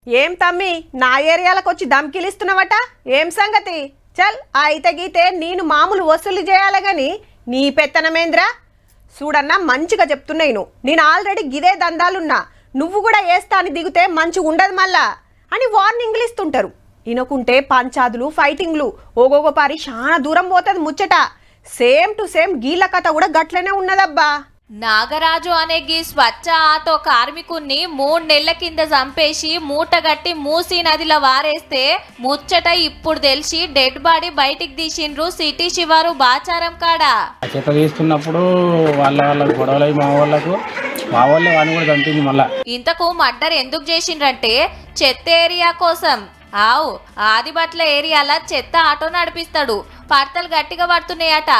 ఏం తమ్మి నా ఏరియాలకు వచ్చి దమ్కిలిస్తున్నావట? ఏం సంగతి? చల్ అయితే గీతే నేను మామూలు వసూలు చేయాలి గాని నీ పెత్తనమేంద్ర? చూడన్నా మంచిగా చెప్తున్నాను, నేను ఆల్రెడీ గిదే దందాలున్నా, నువ్వు కూడా వేస్తా అని దిగితే మంచిగా ఉండదు మళ్ళా అని వార్నింగ్లు ఇస్తుంటారు. ఇనుకుంటే పంచాదులు ఫైటింగ్లు ఓగోగో పారి చాలా దూరం పోతుంది ముచ్చట. సేమ్ టు సేమ్ గీళ్ళ కథ కూడా గట్లనే ఉన్నదబ్బా. నాగరాజు అనే గీ స్వచ్ఛ ఆటో కార్మికుణ్ణి 3 నెలల కింద చంపేసి మూటగట్టి మూసీ నదిలో వారేస్తే ముచ్చట ఇప్పుడు తెలిసి డెడ్ బాడీ బయటికి తీసిండ్రు సిటీ శివారు బాచారం కాడ. చెత్త తీస్తున్నప్పుడు వాళ్ళ గొడవలు మా వాళ్ళే వాడిని కూడా చంపింది మళ్ళా. ఇంతకు మర్డర్ ఎందుకు చేసిండ్రంటే చెత్త ఏరియా కోసం. ఆవు ఆదిబట్ల ఏరియాలో చెత్త ఆటో నడిపిస్తాడు, పడతలు గట్టిగా పడుతున్నాయట.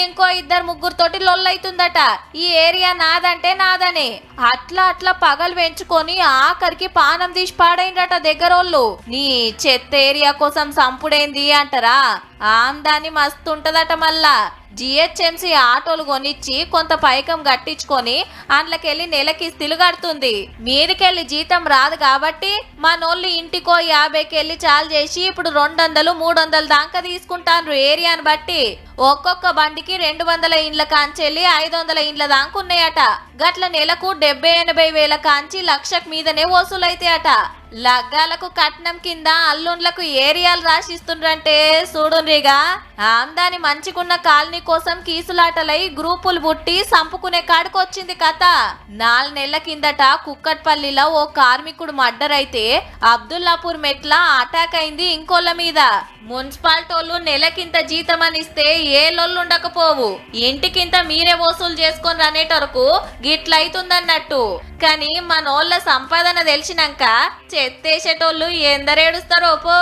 ఇంకో 2-3 తోటి లొల్లైతుందట. ఈ ఏరియా నాదంటే నాదనే అట్లా పగలు పెంచుకొని ఆఖరికి పానం తీసి పాడైందట దగ్గరోళ్ళు. నీ చెత్త ఏరియా కోసం సంపుడేంది అంటారా? ఆమ్దాని మస్తుంటదట. మళ్ళా జిహెచ్ఎంసీ ఆటోలు కొనిచ్చి కొంత పైకం గట్టించుకొని అందులోకెళ్ళి నెలకి కిస్తులు కడుతుంది. మీదికెళ్ళి జీతం రాదు కాబట్టి మనోళ్ళు ఇంటికో 50కెళ్ళి చాలు చేసి ఇప్పుడు 200-300 దాకా తీసుకుంటారు ఏరియాను బట్టి. ఒక్కొక్క బండికి 200 ఇండ్ల కాంచెల్లి 500 ఇండ్ల దాకా ఉన్నాయట. గట్ల నెలకు 70-80 వేల కాంచి 1,00,000 మీదనే వసూలైతాయట. లగ్గాలకు కట్నం కింద అల్లుండ్లకు ఏరియాలు రాసిస్తుండ్రంటే చూడుండ్రిగా. ఆమ్దాని మంచిగున్న కాలనీ కోసం కీసులాటలై గ్రూపులు పుట్టి సంపుకునే కాడికొచ్చింది కథ. 4 నెలల కిందట కుక్కట్పల్లిలో ఓ కార్మికుడు మర్డర్ అయితే అబ్దుల్లాపూర్ మెట్ల అటాక్ అయింది ఇంకోళ్ళ మీద. మున్సిపాలిటోళ్ళు నెలకింత జీతం అనిస్తే ఏ లొల్లుండకపోవు, ఇంటికింత మీరే వసూలు చేసుకొని అనేటరకు గిట్లయితుందన్నట్టు. కానీ మనోళ్ళ సంపాదన తెలిసినాక చెత్తేసేటోళ్ళు ఎందరేడుస్తారో పో.